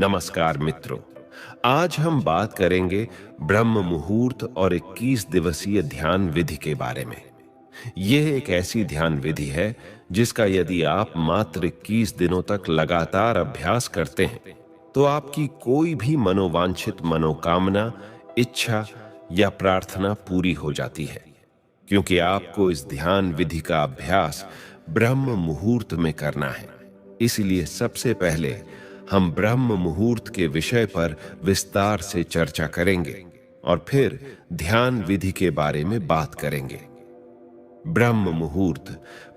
नमस्कार मित्रों। आज हम बात करेंगे ब्रह्म मुहूर्त और 21 दिवसीय ध्यान विधि के बारे में। यह एक ऐसी ध्यान विधि है जिसका यदि आप मात्र 21 दिनों तक लगातार अभ्यास करते हैं तो आपकी कोई भी मनोवांछित मनोकामना, इच्छा या प्रार्थना पूरी हो जाती है। क्योंकि आपको इस ध्यान विधि का अभ्यास ब्रह्म मुहूर्त में करना है, इसलिए सबसे पहले हम ब्रह्म मुहूर्त के विषय पर विस्तार से चर्चा करेंगे और फिर ध्यान विधि के बारे में बात करेंगे। ब्रह्म मुहूर्त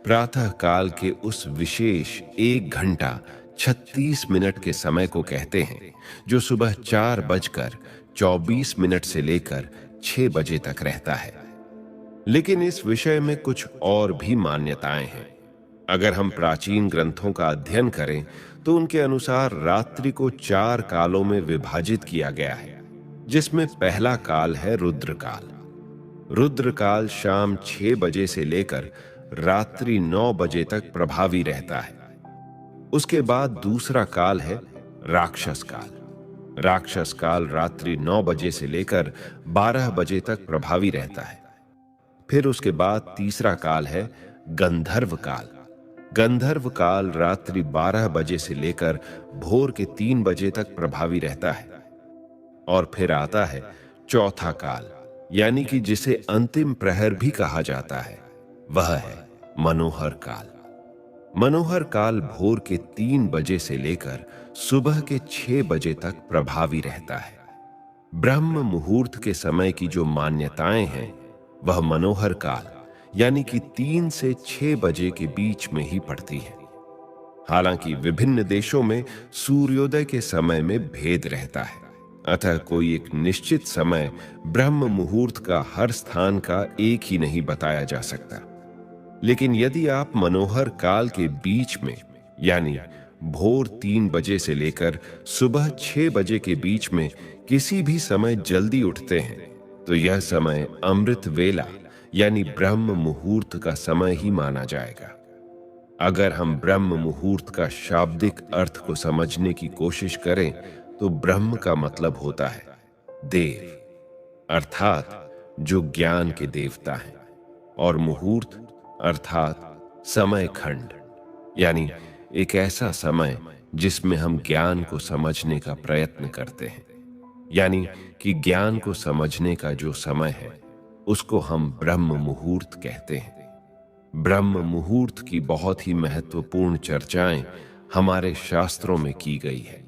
प्रातः काल के उस विशेष 1 घंटा 36 मिनट के समय को कहते हैं जो सुबह 4:24 से लेकर 6 बजे तक रहता है। लेकिन इस विषय में कुछ और भी मान्यताएं हैं। अगर हम प्राचीन ग्रंथों का अध्ययन करें तो उनके अनुसार रात्रि को 4 कालों में विभाजित किया गया है, जिसमें पहला काल है रुद्रकाल। रुद्रकाल शाम 6 बजे से लेकर रात्रि 9 बजे तक प्रभावी रहता है। उसके बाद दूसरा काल है राक्षस काल। राक्षस काल रात्रि 9 बजे से लेकर 12 बजे तक प्रभावी रहता है। फिर उसके बाद तीसरा काल है गंधर्व काल। गंधर्व काल रात्रि 12 बजे से लेकर भोर के 3 बजे तक प्रभावी रहता है। और फिर आता है चौथा काल, यानी कि जिसे अंतिम प्रहर भी कहा जाता है, वह है मनोहर काल। मनोहर काल भोर के 3 बजे से लेकर सुबह के 6 बजे तक प्रभावी रहता है। ब्रह्म मुहूर्त के समय की जो मान्यताएं हैं वह मनोहर काल यानी कि 3 से 6 बजे के बीच में ही पड़ती है। हालांकि विभिन्न देशों में सूर्योदय के समय में भेद रहता है, अतः कोई एक निश्चित समय ब्रह्म मुहूर्त का हर स्थान का एक ही नहीं बताया जा सकता। लेकिन यदि आप मनोहर काल के बीच में यानी भोर 3 बजे से लेकर सुबह 6 बजे के बीच में किसी भी समय जल्दी उठते हैं तो यह समय अमृत वेला यानी ब्रह्म मुहूर्त का समय ही माना जाएगा। अगर हम ब्रह्म मुहूर्त का शाब्दिक अर्थ को समझने की कोशिश करें तो ब्रह्म का मतलब होता है देव, अर्थात जो ज्ञान के देवता हैं, और मुहूर्त अर्थात समय खंड, यानी एक ऐसा समय जिसमें हम ज्ञान को समझने का प्रयत्न करते हैं। यानी कि ज्ञान को समझने का जो समय है उसको हम ब्रह्म मुहूर्त कहते हैं। ब्रह्म मुहूर्त की बहुत ही महत्वपूर्ण चर्चाएं हमारे शास्त्रों में की गई है।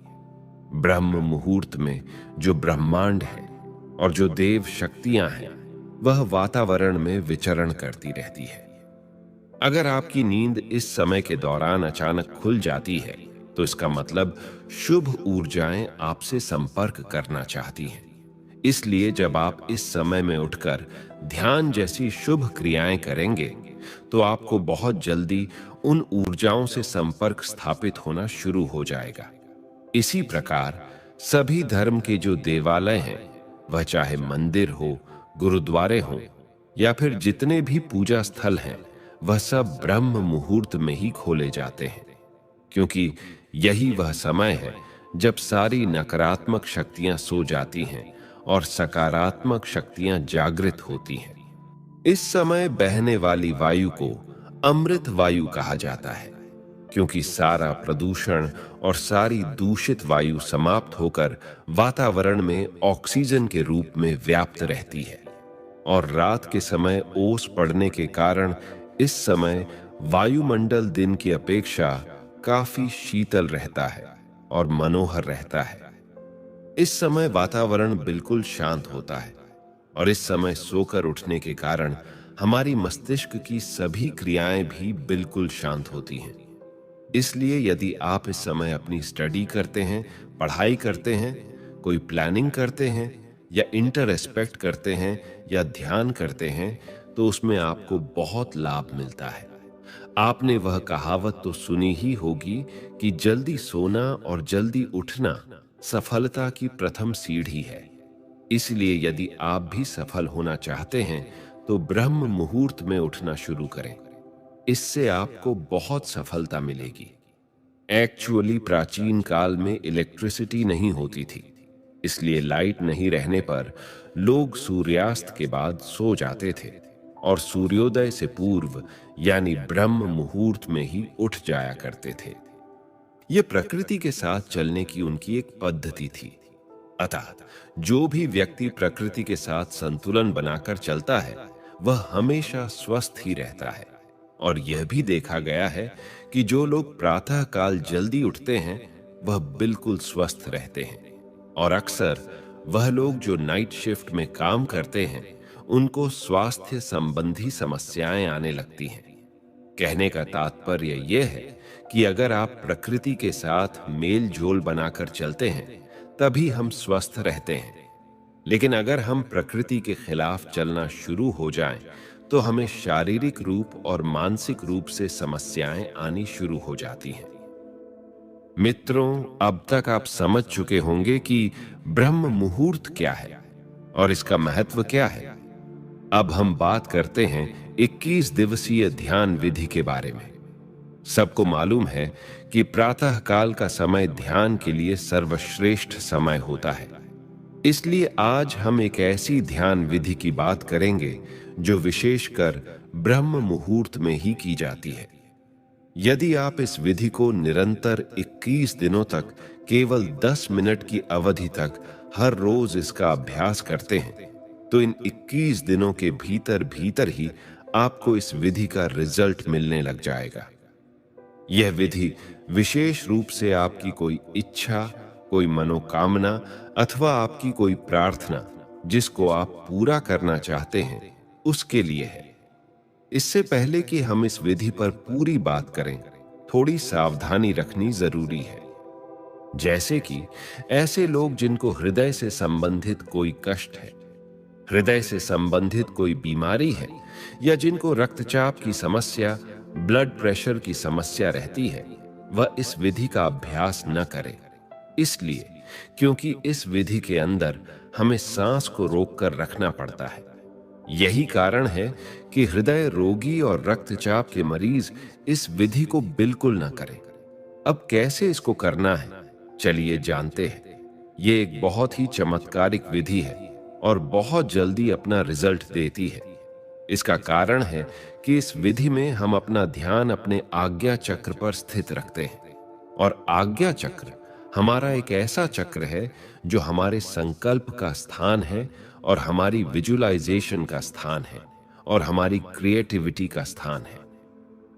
ब्रह्म मुहूर्त में जो ब्रह्मांड है और जो देव शक्तियां हैं वह वातावरण में विचरण करती रहती है। अगर आपकी नींद इस समय के दौरान अचानक खुल जाती है तो इसका मतलब शुभ ऊर्जाएं आपसे संपर्क करना चाहती हैं। इसलिए जब आप इस समय में उठकर ध्यान जैसी शुभ क्रियाएं करेंगे तो आपको बहुत जल्दी उन ऊर्जाओं से संपर्क स्थापित होना शुरू हो जाएगा। इसी प्रकार सभी धर्म के जो देवालय हैं, वह चाहे मंदिर हो, गुरुद्वारे हो या फिर जितने भी पूजा स्थल हैं, वह सब ब्रह्म मुहूर्त में ही खोले जाते हैं, क्योंकि यही वह समय है जब सारी नकारात्मक शक्तियां सो जाती हैं और सकारात्मक शक्तियां जागृत होती हैं। इस समय बहने वाली वायु को अमृत वायु कहा जाता है, क्योंकि सारा प्रदूषण और सारी दूषित वायु समाप्त होकर वातावरण में ऑक्सीजन के रूप में व्याप्त रहती है। और रात के समय ओस पड़ने के कारण इस समय वायुमंडल दिन की अपेक्षा काफी शीतल रहता है और मनोहर रहता है। इस समय वातावरण बिल्कुल शांत होता है और इस समय सोकर उठने के कारण हमारी मस्तिष्क की सभी क्रियाएं भी बिल्कुल शांत होती हैं। इसलिए यदि आप इस समय अपनी स्टडी करते हैं, पढ़ाई करते हैं, कोई प्लानिंग करते हैं या इंटरस्पेक्ट करते हैं या ध्यान करते हैं तो उसमें आपको बहुत लाभ मिलता है। आपने वह कहावत तो सुनी ही होगी कि जल्दी सोना और जल्दी उठना सफलता की प्रथम सीढ़ी है। इसलिए यदि आप भी सफल होना चाहते हैं तो ब्रह्म मुहूर्त में उठना शुरू करें। इससे आपको बहुत सफलता मिलेगी। एक्चुअली प्राचीन काल में इलेक्ट्रिसिटी नहीं होती थी, इसलिए लाइट नहीं रहने पर लोग सूर्यास्त के बाद सो जाते थे और सूर्योदय से पूर्व यानी ब्रह्म मुहूर्त में ही उठ जाया करते थे। यह प्रकृति के साथ चलने की उनकी एक पद्धति थी। अतः जो भी व्यक्ति प्रकृति के साथ संतुलन बनाकर चलता है वह हमेशा स्वस्थ ही रहता है। और यह भी देखा गया है कि जो लोग प्रातः काल जल्दी उठते हैं वह बिल्कुल स्वस्थ रहते हैं, और अक्सर वह लोग जो नाइट शिफ्ट में काम करते हैं उनको स्वास्थ्य संबंधी समस्याएं आने लगती हैं। कहने का तात्पर्य यह है कि अगर आप प्रकृति के साथ मेल जोल बनाकर चलते हैं तभी हम स्वस्थ रहते हैं। लेकिन अगर हम प्रकृति के खिलाफ चलना शुरू हो जाएं, तो हमें शारीरिक रूप और मानसिक रूप से समस्याएं आनी शुरू हो जाती हैं। मित्रों, अब तक आप समझ चुके होंगे कि ब्रह्म मुहूर्त क्या है और इसका महत्व क्या है। अब हम बात करते हैं 21 दिवसीय ध्यान विधि के बारे में। सबको मालूम है कि प्रातः काल का समय ध्यान के लिए सर्वश्रेष्ठ समय होता है। इसलिए आज हम एक ऐसी ध्यान विधि की बात करेंगे जो विशेषकर ब्रह्म मुहूर्त में ही की जाती है। यदि आप इस विधि को निरंतर 21 दिनों तक केवल 10 मिनट की अवधि तक हर रोज इसका अभ्यास करते हैं, तो इन 21 दिनों के भीतर भीतर ही आपको इस विधि का रिजल्ट मिलने लग जाएगा। यह विधि विशेष रूप से आपकी कोई इच्छा, कोई मनोकामना अथवा आपकी कोई प्रार्थना जिसको आप पूरा करना चाहते हैं उसके लिए है। इससे पहले कि हम इस विधि पर पूरी बात करें, थोड़ी सावधानी रखनी जरूरी है। जैसे कि ऐसे लोग जिनको हृदय से संबंधित कोई कष्ट है, हृदय से संबंधित कोई बीमारी है, या जिनको रक्तचाप की समस्या, ब्लड प्रेशर की समस्या रहती है, वह इस विधि का अभ्यास न करें। इसलिए क्योंकि इस विधि के अंदर हमें सांस को रोककर रखना पड़ता है। यही कारण है कि हृदय रोगी और रक्तचाप के मरीज इस विधि को बिल्कुल न करें। अब कैसे इसको करना है, चलिए जानते हैं। ये एक बहुत ही चमत्कारिक विधि है और बहुत जल्दी अपना रिजल्ट देती है। इसका कारण है कि इस विधि में हम अपना ध्यान अपने आज्ञा चक्र पर स्थित रखते हैं, और आज्ञा चक्र हमारा एक ऐसा चक्र है जो हमारे संकल्प का स्थान है और हमारी विजुअलाइजेशन का स्थान है और हमारी क्रिएटिविटी का स्थान है।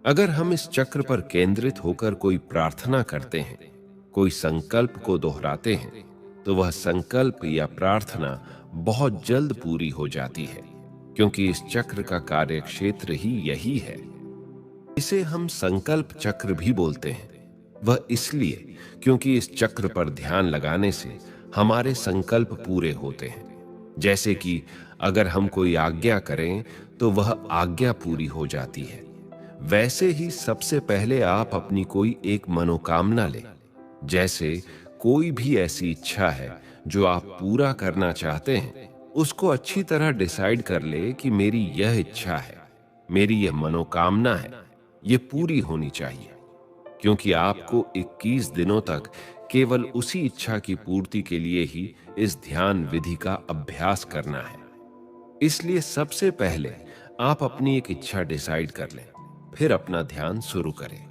अगर हम इस चक्र पर केंद्रित होकर कोई प्रार्थना करते हैं, कोई संकल्प को दोहराते हैं, तो वह संकल्प या प्रार्थना बहुत जल्द पूरी हो जाती है, क्योंकि इस चक्र का कार्यक्षेत्र ही यही है। इसे हम संकल्प चक्र भी बोलते हैं। वह इसलिए क्योंकि इस चक्र पर ध्यान लगाने से हमारे संकल्प पूरे होते हैं। जैसे कि अगर हम कोई आज्ञा करें तो वह आज्ञा पूरी हो जाती है। वैसे ही सबसे पहले आप अपनी कोई एक मनोकामना लें। जैसे कोई भी ऐसी इच्छा है जो आप पूरा करना चाहते हैं, उसको अच्छी तरह डिसाइड कर ले कि मेरी यह इच्छा है, मेरी यह मनोकामना है, ये पूरी होनी चाहिए। क्योंकि आपको 21 दिनों तक केवल उसी इच्छा की पूर्ति के लिए ही इस ध्यान विधि का अभ्यास करना है। इसलिए सबसे पहले आप अपनी एक इच्छा डिसाइड कर लें, फिर अपना ध्यान शुरू करें।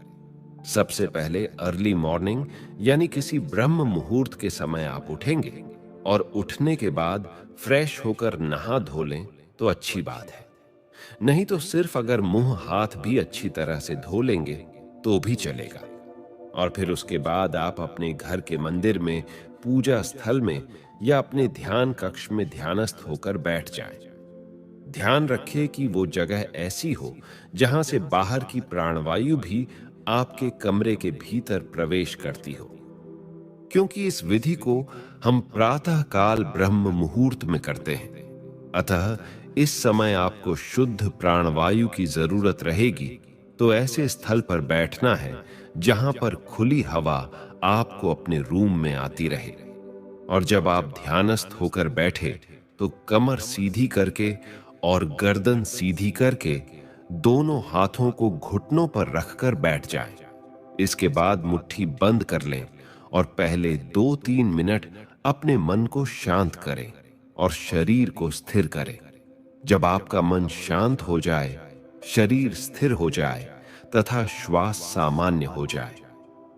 सबसे पहले अर्ली मॉर्निंग यानी किसी ब्रह्म मुहूर्त के समय आप उठेंगे, और उठने के बाद फ्रेश होकर नहा धो लें तो अच्छी बात है। नहीं तो सिर्फ अगर मुंह हाथ भी अच्छी तरह से धो लेंगे तो भी चलेगा। और फिर उसके बाद आप अपने घर के मंदिर में, पूजा स्थल में या अपने ध्यान कक्ष में ध्यानस्थ होकर बैठ जाएं। ध्यान रखें कि वो जगह ऐसी हो जहां से बाहर की प्राणवायु भी आपके कमरे के भीतर प्रवेश करती हो। क्योंकि इस विधि को हम प्रातः काल ब्रह्म मुहूर्त में करते हैं, अतः इस समय आपको शुद्ध प्राणवायु की जरूरत रहेगी। तो ऐसे स्थल पर बैठना है जहां पर खुली हवा आपको अपने रूम में आती रहे। और जब आप ध्यानस्थ होकर बैठे तो कमर सीधी करके और गर्दन सीधी करके दोनों हाथों को घुटनों पर रखकर बैठ जाएं। इसके बाद मुट्ठी बंद कर लें और पहले 2-3 मिनट अपने मन को शांत करें और शरीर को स्थिर करें। जब आपका मन शांत हो जाए, शरीर स्थिर हो जाए तथा श्वास सामान्य हो जाए,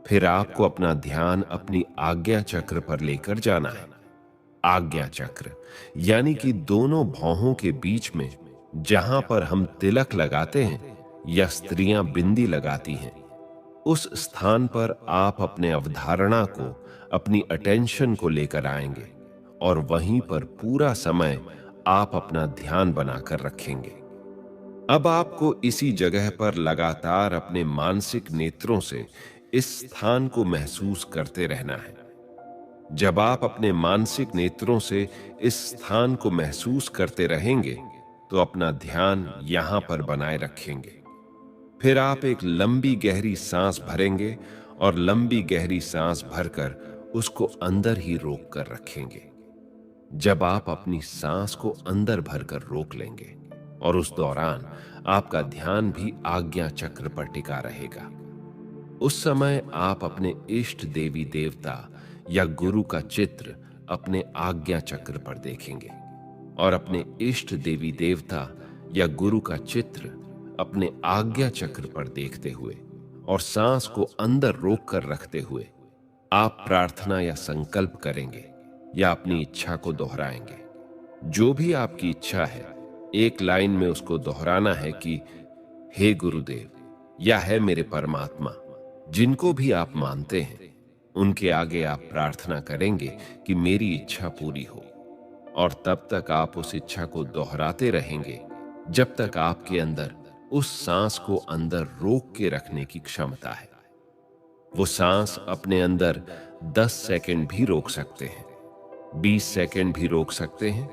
फिर आपको अपना ध्यान अपनी आज्ञा चक्र पर लेकर जाना है। आज्ञा चक्र यानी कि दोनों भौहों के बीच में जहां पर हम तिलक लगाते हैं या स्त्रियां बिंदी लगाती हैं, उस स्थान पर आप अपने अवधारणा को, अपनी अटेंशन को लेकर आएंगे और वहीं पर पूरा समय आप अपना ध्यान बनाकर रखेंगे। अब आपको इसी जगह पर लगातार अपने मानसिक नेत्रों से इस स्थान को महसूस करते रहना है। जब आप अपने मानसिक नेत्रों से इस स्थान को महसूस करते रहेंगे तो अपना ध्यान यहां पर बनाए रखेंगे। फिर आप एक लंबी गहरी सांस भरेंगे और लंबी गहरी सांस भरकर उसको अंदर ही रोक कर रखेंगे। जब आप अपनी सांस को अंदर भरकर रोक लेंगे और उस दौरान आपका ध्यान भी आज्ञा चक्र पर टिका रहेगा, उस समय आप अपने इष्ट देवी देवता या गुरु का चित्र अपने आज्ञा चक्र पर देखेंगे और अपने इष्ट देवी देवता या गुरु का चित्र अपने आज्ञा चक्र पर देखते हुए और सांस को अंदर रोक कर रखते हुए आप प्रार्थना या संकल्प करेंगे या अपनी इच्छा को दोहराएंगे। जो भी आपकी इच्छा है, एक लाइन में उसको दोहराना है कि हे गुरुदेव या है मेरे परमात्मा, जिनको भी आप मानते हैं, उनके आगे आप प्रार्थना करेंगे कि मेरी इच्छा पूरी हो। और तब तक आप उस इच्छा को दोहराते रहेंगे जब तक आपके अंदर उस सांस को अंदर रोक के रखने की क्षमता है। वो सांस अपने अंदर 10 सेकंड भी रोक सकते हैं, 20 सेकंड भी रोक सकते हैं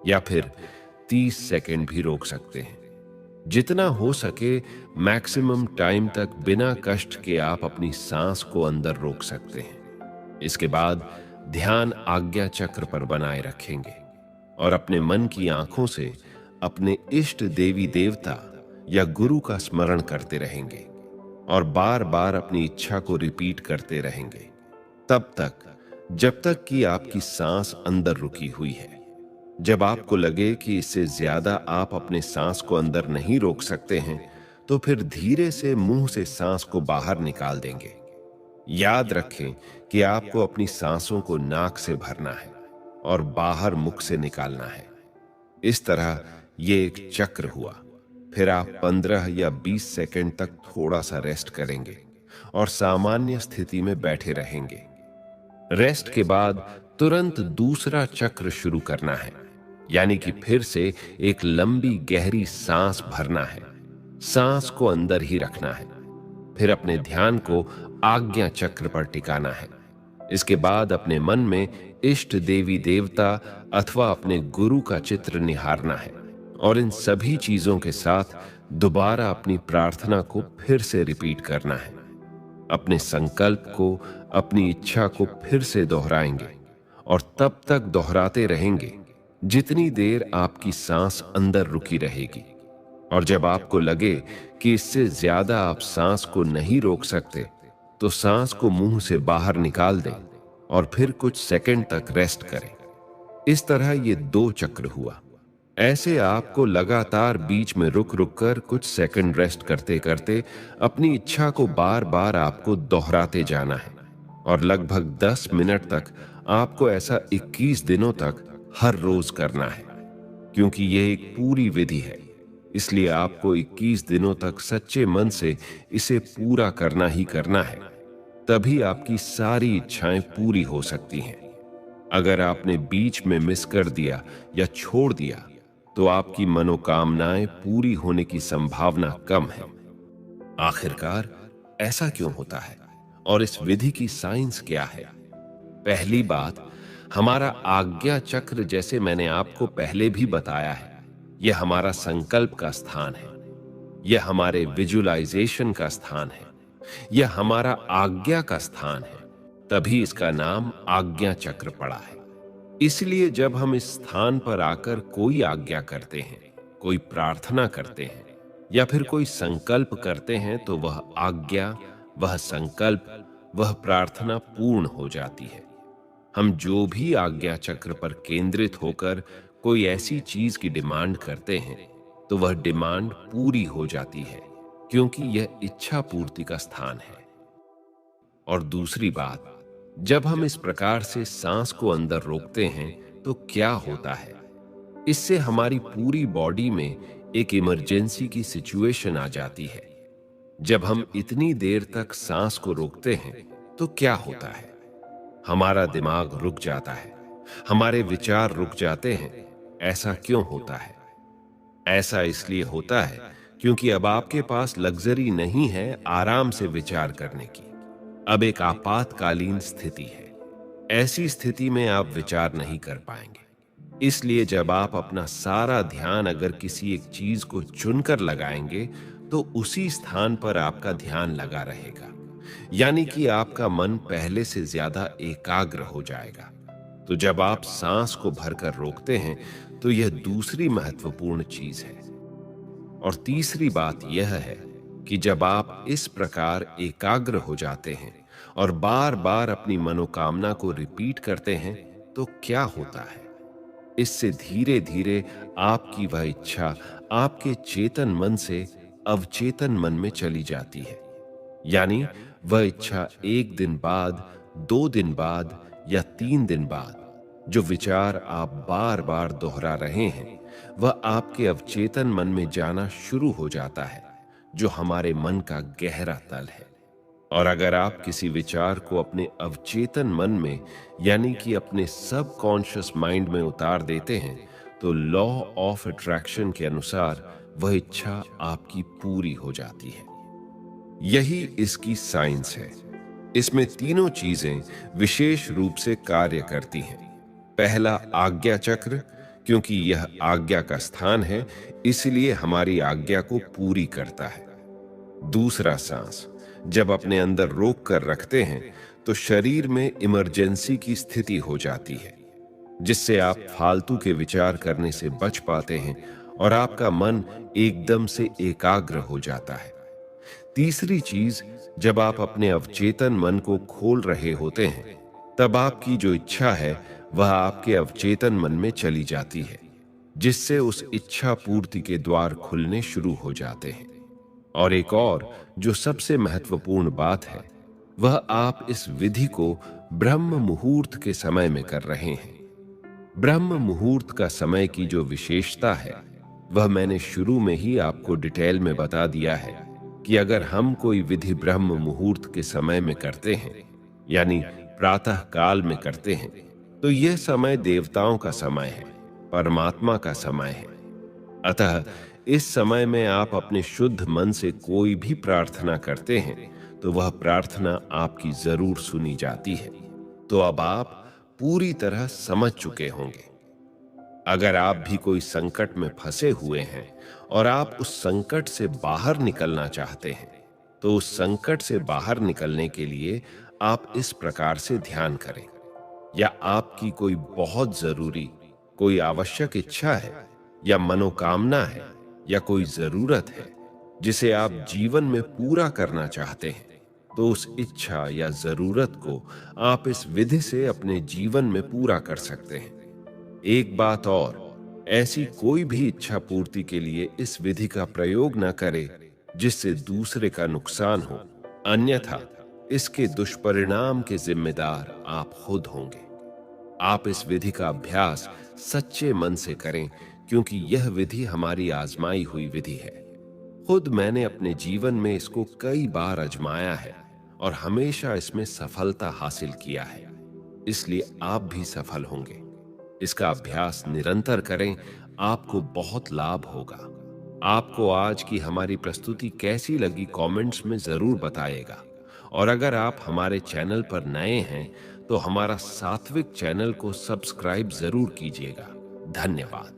या फिर 30 सेकंड भी रोक सकते हैं। जितना हो सके मैक्सिमम टाइम तक बिना कष्ट के आप अपनी सांस को अंदर रोक सकते हैं। इसके बाद ध्यान आज्ञा चक्र पर बनाए रखेंगे और अपने मन की आंखों से अपने इष्ट देवी देवता या गुरु का स्मरण करते रहेंगे और बार बार अपनी इच्छा को रिपीट करते रहेंगे, तब तक जब तक कि आपकी सांस अंदर रुकी हुई है। जब आपको लगे कि इससे ज्यादा आप अपने सांस को अंदर नहीं रोक सकते हैं, तो फिर धीरे से मुंह से सांस को बाहर निकाल देंगे। याद रखें कि आपको अपनी सांसों को नाक से भरना है और बाहर मुख से निकालना है। इस तरह ये एक चक्र हुआ। फिर आप 15 या 20 सेकंड तक थोड़ा सा रेस्ट करेंगे और सामान्य स्थिति में बैठे रहेंगे। रेस्ट के बाद तुरंत दूसरा चक्र शुरू करना है, यानी कि फिर से एक लंबी गहरी सांस भरना है, सांस को अंदर ही रखना है। फिर अपने ध्यान को आज्ञा चक्र पर टिकाना है। इसके बाद अपने मन में इष्ट देवी देवता अथवा अपने गुरु का चित्र निहारना है और इन सभी चीजों के साथ दोबारा अपनी प्रार्थना को फिर से रिपीट करना है। अपने संकल्प को, अपनी इच्छा को फिर से दोहराएंगे और तब तक दोहराते रहेंगे जितनी देर आपकी सांस अंदर रुकी रहेगी। और जब आपको लगे कि इससे ज्यादा आप सांस को नहीं रोक सकते, तो सांस को मुंह से बाहर निकाल दें और फिर कुछ सेकंड तक रेस्ट करें। इस तरह ये 2 चक्र हुआ। ऐसे आपको लगातार बीच में रुक रुक कर कुछ सेकंड रेस्ट करते करते अपनी इच्छा को बार बार आपको दोहराते जाना है और लगभग 10 मिनट तक आपको ऐसा 21 दिनों तक हर रोज करना है। क्योंकि यह एक पूरी विधि है, इसलिए आपको 21 दिनों तक सच्चे मन से इसे पूरा करना ही करना है। तभी आपकी सारी इच्छाएं पूरी हो सकती हैं। अगर आपने बीच में मिस कर दिया या छोड़ दिया, तो आपकी मनोकामनाएं पूरी होने की संभावना कम है। आखिरकार ऐसा क्यों होता है और इस विधि की साइंस क्या है? पहली बात, हमारा आज्ञा चक्र, जैसे मैंने आपको पहले भी बताया है, यह हमारा संकल्प का स्थान है, यह हमारे विजुअलाइजेशन का स्थान है, यह हमारा आज्ञा का स्थान है। तभी इसका नाम आज्ञा चक्र पड़ा है। इसलिए जब हम इस स्थान पर आकर कोई आज्ञा करते हैं, कोई प्रार्थना करते हैं या फिर कोई संकल्प करते हैं, तो वह आज्ञा, वह संकल्प, वह प्रार्थना पूर्ण हो जाती है। हम जो भी आज्ञा चक्र पर केंद्रित होकर कोई ऐसी चीज की डिमांड करते हैं, तो वह डिमांड पूरी हो जाती है, क्योंकि यह इच्छा पूर्ति का स्थान है। और दूसरी बात, जब हम इस प्रकार से सांस को अंदर रोकते हैं तो क्या होता है? इससे हमारी पूरी बॉडी में एक इमरजेंसी की सिचुएशन आ जाती है। जब हम इतनी देर तक सांस को रोकते हैं तो क्या होता है? हमारा दिमाग रुक जाता है, हमारे विचार रुक जाते हैं। ऐसा क्यों होता है? ऐसा इसलिए होता है क्योंकि अब आपके पास लग्जरी नहीं है आराम से विचार करने की। अब एक आपातकालीन स्थिति है। ऐसी स्थिति में आप विचार नहीं कर पाएंगे। इसलिए जब आप अपना सारा ध्यान अगर किसी एक चीज को चुनकर लगाएंगे, तो उसी स्थान पर आपका ध्यान लगा रहेगा। यानी कि आपका मन पहले से ज्यादा एकाग्र हो जाएगा। तो जब आप सांस को भरकर रोकते हैं, तो यह दूसरी महत्वपूर्ण चीज है। और तीसरी बात यह है कि जब आप इस प्रकार एकाग्र हो जाते हैं और बार बार अपनी मनोकामना को रिपीट करते हैं, तो क्या होता है? इससे धीरे धीरे आपकी वह इच्छा आपके चेतन मन से अवचेतन मन में चली जाती है। यानी वह इच्छा 1 दिन बाद, 2 दिन बाद या 3 दिन बाद, जो विचार आप बार बार दोहरा रहे हैं, वह आपके अवचेतन मन में जाना शुरू हो जाता है, जो हमारे मन का गहरा तल है। और अगर आप किसी विचार को अपने अवचेतन मन में, यानी कि अपने सबकॉन्शियस माइंड में उतार देते हैं, तो लॉ ऑफ अट्रैक्शन के अनुसार वह इच्छा आपकी पूरी हो जाती है। यही इसकी साइंस है। इसमें तीनों चीजें विशेष रूप से कार्य करती हैं। पहला, आज्ञा चक्र, क्योंकि यह आज्ञा का स्थान है, इसलिए हमारी आज्ञा को पूरी करता है। दूसरा, सांस, जब अपने अंदर रोक कर रखते हैं तो शरीर में इमरजेंसी की स्थिति हो जाती है, जिससे आप फालतू के विचार करने से बच पाते हैं और आपका मन एकदम से एकाग्र हो जाता है। तीसरी चीज, जब आप अपने अवचेतन मन को खोल रहे होते हैं, तब आपकी जो इच्छा है वह आपके अवचेतन मन में चली जाती है, जिससे उस इच्छा पूर्ति के द्वार खुलने शुरू हो जाते हैं। और एक और जो सबसे महत्वपूर्ण बात है, वह आप इस विधि को ब्रह्म मुहूर्त के समय में कर रहे हैं। ब्रह्म मुहूर्त का समय की जो विशेषता है, वह मैंने शुरू में ही आपको डिटेल में बता दिया है कि अगर हम कोई विधि ब्रह्म मुहूर्त के समय में करते हैं, यानी प्रातः काल में करते हैं, तो यह समय देवताओं का समय है, परमात्मा का समय है। अतः इस समय में आप अपने शुद्ध मन से कोई भी प्रार्थना करते हैं, तो वह प्रार्थना आपकी जरूर सुनी जाती है। तो अब आप पूरी तरह समझ चुके होंगे। अगर आप भी कोई संकट में फंसे हुए हैं और आप उस संकट से बाहर निकलना चाहते हैं, तो उस संकट से बाहर निकलने के लिए आप इस प्रकार से ध्यान करें। या आपकी कोई बहुत जरूरी, कोई आवश्यक इच्छा है या मनोकामना है या कोई जरूरत है जिसे आप जीवन में पूरा करना चाहते हैं, तो उस इच्छा या जरूरत को आप इस विधि से अपने जीवन में पूरा कर सकते हैं। एक बात और, ऐसी कोई भी इच्छा पूर्ति के लिए इस विधि का प्रयोग न करें जिससे दूसरे का नुकसान हो, अन्यथा इसके दुष्परिणाम के जिम्मेदार आप खुद होंगे। आप इस विधि का अभ्यास सच्चे मन से करें, क्योंकि यह विधि हमारी आजमाई हुई विधि है। खुद मैंने अपने जीवन में इसको कई बार आजमाया है और हमेशा इसमें सफलता हासिल किया है। इसलिए आप भी सफल होंगे। इसका अभ्यास निरंतर करें, आपको बहुत लाभ होगा। आपको आज की हमारी प्रस्तुति कैसी लगी कमेंट्स में जरूर बताइएगा। और अगर आप हमारे चैनल पर नए हैं तो हमारा सात्विक चैनल को सब्सक्राइब जरूर कीजिएगा। धन्यवाद।